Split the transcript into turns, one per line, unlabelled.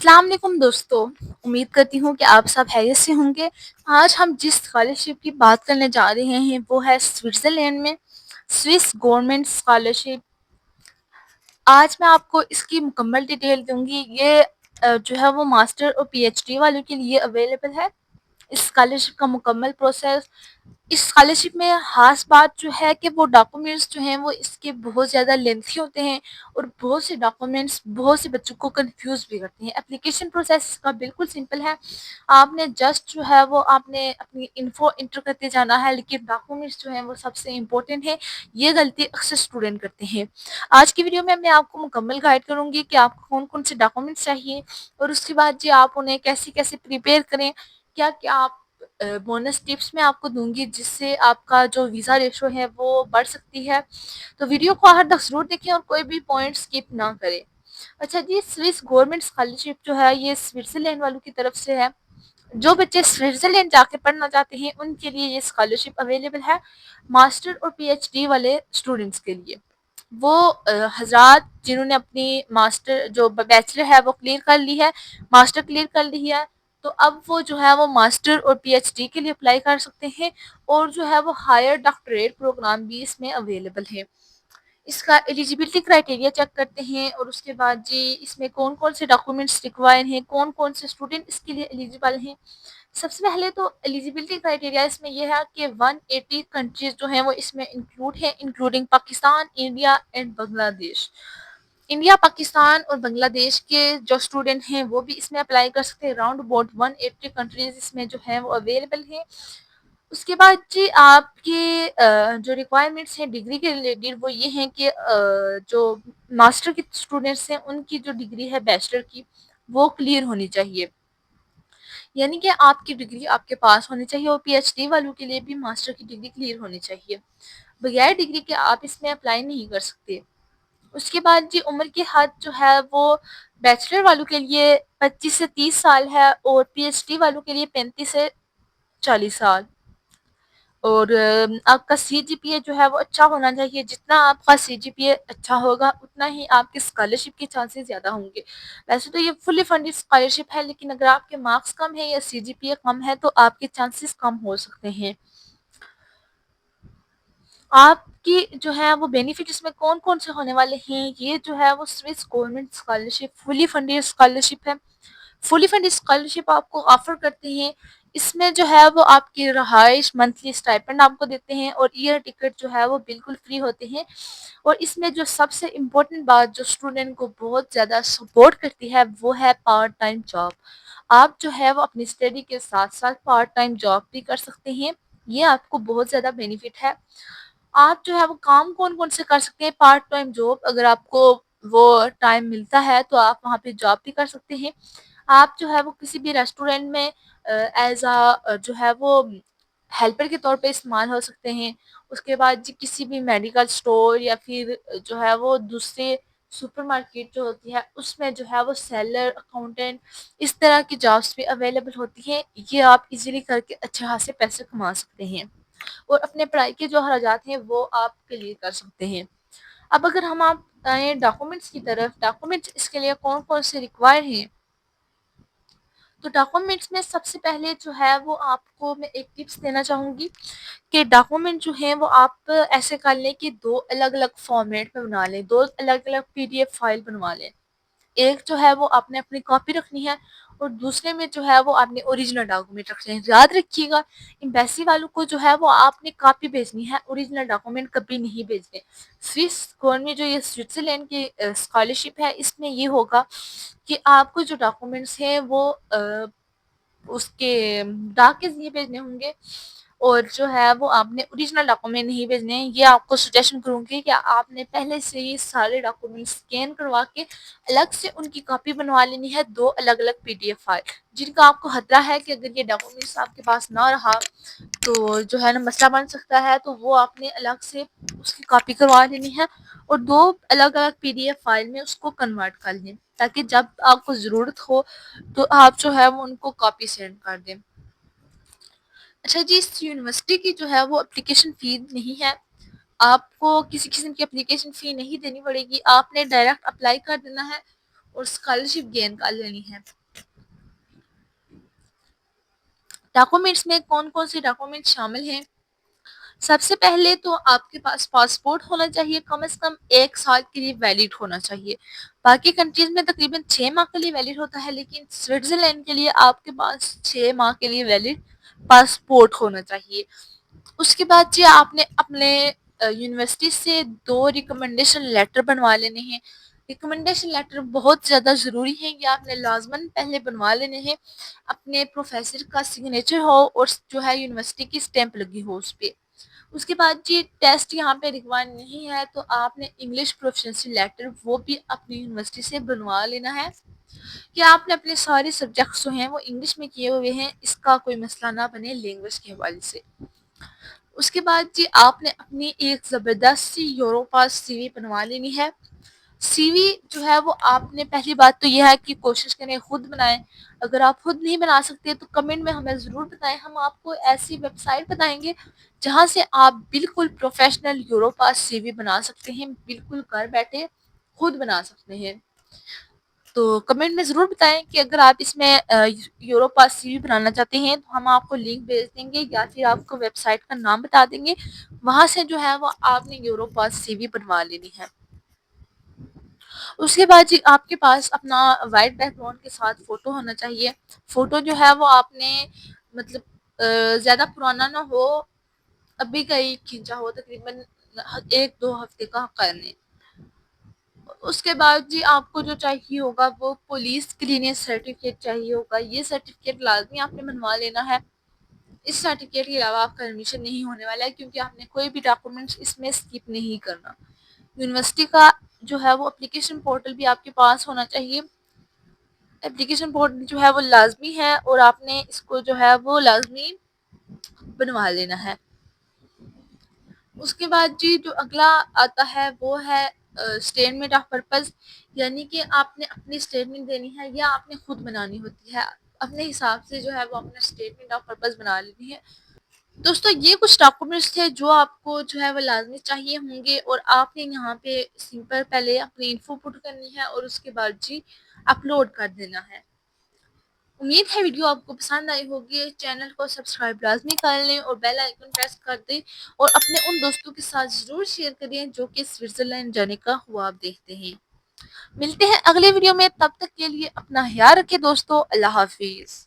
السلام علیکم دوستو، امید کرتی ہوں کہ آپ سب خیریت سے ہوں گے۔ آج ہم جس اسکالرشپ کی بات کرنے جا رہے ہیں وہ ہے سوئٹزرلینڈ میں سوئس گورنمنٹ اسکالرشپ۔ آج میں آپ کو اس کی مکمل ڈیٹیل دوں گی۔ یہ جو ہے وہ ماسٹر اور پی ایچ ڈی والوں کے لیے اویلیبل ہے۔ اس اسکالرشپ کا مکمل پروسیس، اس اسکالرشپ میں خاص بات جو ہے کہ وہ ڈاکومنٹس جو ہیں وہ اس کے بہت زیادہ لینتھی ہوتے ہیں، اور بہت سے ڈاکومنٹس بہت سے بچوں کو کنفیوز بھی کرتے ہیں۔ اپلیکیشن پروسیس کا بالکل سمپل ہے، آپ نے جسٹ جو ہے وہ آپ نے اپنی انفو انٹر کرتے جانا ہے، لیکن ڈاکومنٹس جو ہیں وہ سب سے امپورٹنٹ ہے۔ یہ غلطی اکثر اسٹوڈنٹ کرتے ہیں۔ آج کی ویڈیو میں آپ کو مکمل گائیڈ کروں گی کہ آپ کو کون کون سے ڈاکومنٹس چاہیے، اور اس کے بعد جی آپ انہیں کیسے کیسے پریپیئر کریں، کیا کیا آپ بونس ٹپس میں آپ کو دوں گی جس سے آپ کا جو ویزا ریشو ہے وہ بڑھ سکتی ہے۔ تو ویڈیو کو آخر تک ضرور دیکھیں اور کوئی بھی پوائنٹ اسکپ نہ کریں۔ اچھا جی، سوئس گورنمنٹ اسکالرشپ جو ہے یہ سوئٹزرلینڈ والوں کی طرف سے ہے۔ جو بچے سوئٹزرلینڈ جا کے پڑھنا چاہتے ہیں ان کے لیے یہ اسکالرشپ اویلیبل ہے، ماسٹر اور پی ایچ ڈی والے اسٹوڈنٹس کے لیے۔ وہ حضرات جنہوں نے اپنی ماسٹر جو بیچلر ہے وہ کلیئر کر لی ہے، ماسٹر کلیئر کر لی ہے، تو اب وہ جو ہے وہ ماسٹر اور پی ایچ ڈی کے لیے اپلائی کر سکتے ہیں، اور جو ہے وہ ہائر ڈاکٹریٹ پروگرام بھی اس میں اویلیبل ہے۔ اس کا ایلیجیبلٹی کرائٹیریا چیک کرتے ہیں، اور اس کے بعد جی اس میں کون کون سے ڈاکومنٹس ریکوائر ہیں، کون کون سے اسٹوڈنٹ اس کے لیے ایلیجیبل ہیں۔ سب سے پہلے تو ایلیجیبلٹی کرائٹیریا اس میں یہ ہے کہ 180 کنٹریز جو ہیں وہ اس میں انکلوڈ ہیں، انکلوڈنگ پاکستان، انڈیا اینڈ بنگلہ دیش۔ انڈیا، پاکستان اور بنگلہ دیش کے جو اسٹوڈنٹ ہیں وہ بھی اس میں اپلائی کر سکتے ہیں۔ اراؤنڈ اباؤٹ 180 کنٹریز اس میں جو ہیں وہ اویلیبل ہیں۔ اس کے بعد جی آپ کی جو ریکوائرمنٹس ہیں ڈگری کے ریلیٹڈ وہ یہ ہیں کہ جو ماسٹر کے اسٹوڈنٹس ہیں ان کی جو ڈگری ہے بیچلر کی وہ کلیئر ہونی چاہیے، یعنی کہ آپ کی ڈگری آپ کے پاس ہونی چاہیے، اور پی ایچ ڈی والوں کے لیے بھی ماسٹر کی ڈگری کلیئر ہونی چاہیے۔ بغیر ڈگری کے آپ اس میں اپلائی نہیں کر سکتے۔ اس کے بعد جی عمر کی حد جو ہے وہ بیچلر والوں کے لیے 25 سے 30 سال ہے، اور پی ایچ ڈی والوں کے لیے 35 سے 40 سال۔ اور آپ کا سی جی پی اے جو ہے وہ اچھا ہونا چاہیے۔ جتنا آپ کا سی جی پی اے اچھا ہوگا اتنا ہی آپ کی اسکالرشپ کے چانسز زیادہ ہوں گے۔ ویسے تو یہ فلی فنڈڈ اسکالرشپ ہے، لیکن اگر آپ کے مارکس کم ہیں یا سی جی پی اے کم ہے تو آپ کے چانسز کم ہو سکتے ہیں۔ آپ کی جو ہے وہ بینیفٹ اس میں کون کون سے ہونے والے ہیں، یہ جو ہے وہ سوئس گورنمنٹ اسکالرشپ فلی فنڈڈ اسکالرشپ ہے۔ فلی فنڈ اسکالرشپ آپ کو آفر کرتے ہیں، اس میں جو ہے وہ آپ کی رہائش، منتھلی اسٹائپنڈ آپ کو دیتے ہیں، اور ایئر ٹکٹ جو ہے وہ بالکل فری ہوتے ہیں۔ اور اس میں جو سب سے امپورٹنٹ بات جو اسٹوڈنٹ کو بہت زیادہ سپورٹ کرتی ہے وہ ہے پارٹ ٹائم جاب۔ آپ جو ہے وہ اپنی اسٹڈی کے ساتھ ساتھ پارٹ ٹائم جاب بھی کر سکتے ہیں، یہ آپ کو بہت زیادہ بینیفٹ ہے۔ آپ جو ہے وہ کام کون کون سے کر سکتے ہیں پارٹ ٹائم جاب، اگر آپ کو وہ ٹائم ملتا ہے تو آپ وہاں پہ جاب بھی کر سکتے ہیں۔ آپ جو ہے وہ کسی بھی ریسٹورینٹ میں ایز جو ہے وہ ہیلپر کے طور پہ استعمال ہو سکتے ہیں۔ اس کے بعد جی کسی بھی میڈیکل سٹور یا پھر جو ہے وہ دوسرے سپر مارکیٹ جو ہوتی ہے اس میں جو ہے وہ سیلر، اکاؤنٹنٹ، اس طرح کی جابس بھی اویلیبل ہوتی ہیں۔ یہ آپ ایزیلی کر کے اچھے خاصے پیسے کما سکتے ہیں، اور اپنے پڑھائی کے جو اخراجات ہیں وہ آپ کلیئر کر سکتے ہیں۔ اب اگر ہم آپ آئیں ڈاکومنٹس کی طرف، ڈاکومنٹس اس کے لیے کون کون سے ریکوائر ہیں، تو ڈاکومنٹس میں سب سے پہلے جو ہے وہ آپ کو میں ایک ٹپس دینا چاہوں گی کہ ڈاکومنٹ جو ہیں وہ آپ ایسے کر لیں کہ 2 الگ الگ فارمیٹ میں بنا لیں، 2 الگ الگ پی ڈی ایف فائل بنوا لیں۔ ایک جو ہے وہ آپ نے اپنی کاپی رکھنی ہے، اور دوسرے میں جو ہے وہ آپ نے اوریجنل ڈاکومنٹ رکھنے ہیں۔ یاد رکھیے گا امبیسی والوں کو جو ہے وہ آپ نے کاپی بھیجنی ہے، اوریجنل ڈاکومنٹ کبھی نہیں بھیجنے۔ سوئس گورنمنٹ جو یہ سوئٹزرلینڈ کی اسکالرشپ ہے اس میں یہ ہوگا کہ آپ کو جو ڈاکومنٹس ہیں وہ اس کے ڈاک کے ذریعے بھیجنے ہوں گے، اور جو ہے وہ آپ نے اوریجنل ڈاکومنٹ نہیں بھیجنے ہیں۔ یہ آپ کو سجیشن کروں گی کہ آپ نے پہلے سے ہی سارے ڈاکومنٹ اسکین کروا کے الگ سے ان کی کاپی بنوا لینی ہے، 2 الگ الگ پی ڈی ایف فائل، جن کا آپ کو خطرہ ہے کہ اگر یہ ڈاکومنٹس آپ کے پاس نہ رہا تو جو ہے نا مسئلہ بن سکتا ہے، تو وہ آپ نے الگ سے اس کی کاپی کروا لینی ہے، اور 2 الگ الگ پی ڈی ایف فائل میں اس کو کنورٹ کر لیں، تاکہ جب آپ کو ضرورت ہو تو آپ جو ہے وہ ان کو کاپی سینڈ کر دیں۔ اچھا جی، اس یونیورسٹی کی جو ہے وہ اپلیکیشن فی نہیں ہے، آپ کو کسی قسم کی اپلیکیشن فی نہیں دینی پڑے گی، آپ نے ڈائریکٹ اپلائی کر دینا ہے، اور اسکالرشپ گین کر لینی ہے۔ ڈاکومنٹس میں کون کون سے ڈاکومنٹ شامل ہیں؟ سب سے پہلے تو آپ کے پاس پاسپورٹ ہونا چاہیے، کم از کم 1 سال کے لیے ویلڈ ہونا چاہیے۔ باقی کنٹریز میں تقریباً 6 ماہ کے لیے ویلڈ ہوتا ہے، لیکن سوئٹزرلینڈ کے لیے آپ کے پاس 6 ماہ کے لیے ویلڈ پاسپورٹ ہونا چاہیے۔ اس کے بعد جی آپ نے اپنے یونیورسٹی سے 2 ریکمنڈیشن لیٹر بنوا لینے ہیں۔ ریکمنڈیشن لیٹر بہت زیادہ ضروری ہے، یہ آپ نے لازماً پہلے بنوا لینے ہیں۔ اپنے پروفیسر کا سگنیچر ہو اور جو ہے یونیورسٹی کی اسٹیمپ لگی ہو اس پہ۔ اس کے بعد جی ٹیسٹ یہاں پہ ریکوائر نہیں ہے، تو آپ نے انگلش پروفیشنسی لیٹر وہ بھی اپنی یونیورسٹی سے بنوا لینا ہے کہ آپ نے اپنے سارے سبجیکٹس جو ہیں وہ انگلش میں کیے ہوئے ہیں، اس کا کوئی مسئلہ نہ بنے لینگویج کے حوالے سے۔ اس کے بعد جی آپ نے اپنی ایک زبردست سی یوروپاس سی وی بنوا لینی ہے۔ سی وی جو ہے وہ آپ نے پہلی بات تو یہ ہے کہ کوشش کریں خود بنائیں۔ اگر آپ خود نہیں بنا سکتے تو کمنٹ میں ہمیں ضرور بتائیں، ہم آپ کو ایسی ویب سائٹ بتائیں گے جہاں سے آپ بالکل پروفیشنل یوروپاس سی وی بنا سکتے ہیں، بالکل گھر بیٹھے خود بنا سکتے ہیں۔ تو کمنٹ میں ضرور بتائیں کہ اگر آپ اس میں یوروپاس سی وی بنانا چاہتے ہیں تو ہم آپ کو لنک بھیج دیں گے، یا پھر آپ کو ویب سائٹ کا نام بتا دیں گے، وہاں سے جو ہے وہ آپ نے یوروپاس سی وی بنوا لینی ہے۔ اس کے بعد جی آپ کے پاس اپنا وائٹ بیک گراؤنڈ کے ساتھ فوٹو ہونا چاہیے۔ فوٹو جو ہے وہ آپ نے مطلب زیادہ پرانا نہ ہو، ابھی کا ہی کھینچا ہو، تقریباً 1-2 ہفتے کا کرنے۔ اس کے بعد جی آپ کو جو چاہیے ہوگا وہ پولیس کلینئر سرٹیفکیٹ چاہیے ہوگا، یہ سرٹیفکیٹ لازمی آپ نے بنوا لینا ہے۔ اس سرٹیفکیٹ کے علاوہ آپ کا ایڈمیشن نہیں ہونے والا ہے، کیونکہ آپ نے کوئی بھی ڈاکومنٹس اس میں اسکپ نہیں کرنا۔ یونیورسٹی کا جو ہے وہ اپلیکیشن پورٹل بھی آپ کے پاس ہونا چاہیے۔ اپلیکیشن پورٹل جو ہے وہ لازمی ہے اور آپ نے اس کو جو ہے وہ لازمی بنوا لینا ہے۔ اس کے بعد جی جو اگلا آتا ہے وہ ہے اسٹیٹمنٹ آف پرپز، یعنی کہ آپ نے اپنی اسٹیٹمنٹ دینی ہے یا آپ نے خود بنانی ہوتی ہے، اپنے حساب سے جو ہے وہ اپنا اسٹیٹمنٹ آف پرپز بنا لینی ہے۔ دوستو یہ کچھ ڈاکومنٹس تھے جو آپ کو جو ہے وہ لازمی چاہیے ہوں گے، اور آپ نے یہاں پہ سمپل پہلے اپنی انفو پٹ کرنی ہے اور اس کے بعد جی اپلوڈ کر دینا ہے۔ امید ہے ویڈیو آپ کو پسند آئی ہوگی، چینل کو سبسکرائب لازمی کر لیں اور بیل آئیکن پریس کر دیں، اور اپنے ان دوستوں کے ساتھ ضرور شیئر کریں جو کہ سوئٹزرلینڈ جانے کا خواب دیکھتے ہیں۔ ملتے ہیں اگلے ویڈیو میں، تب تک کے لیے اپنا خیال رکھیں دوستو، اللہ حافظ۔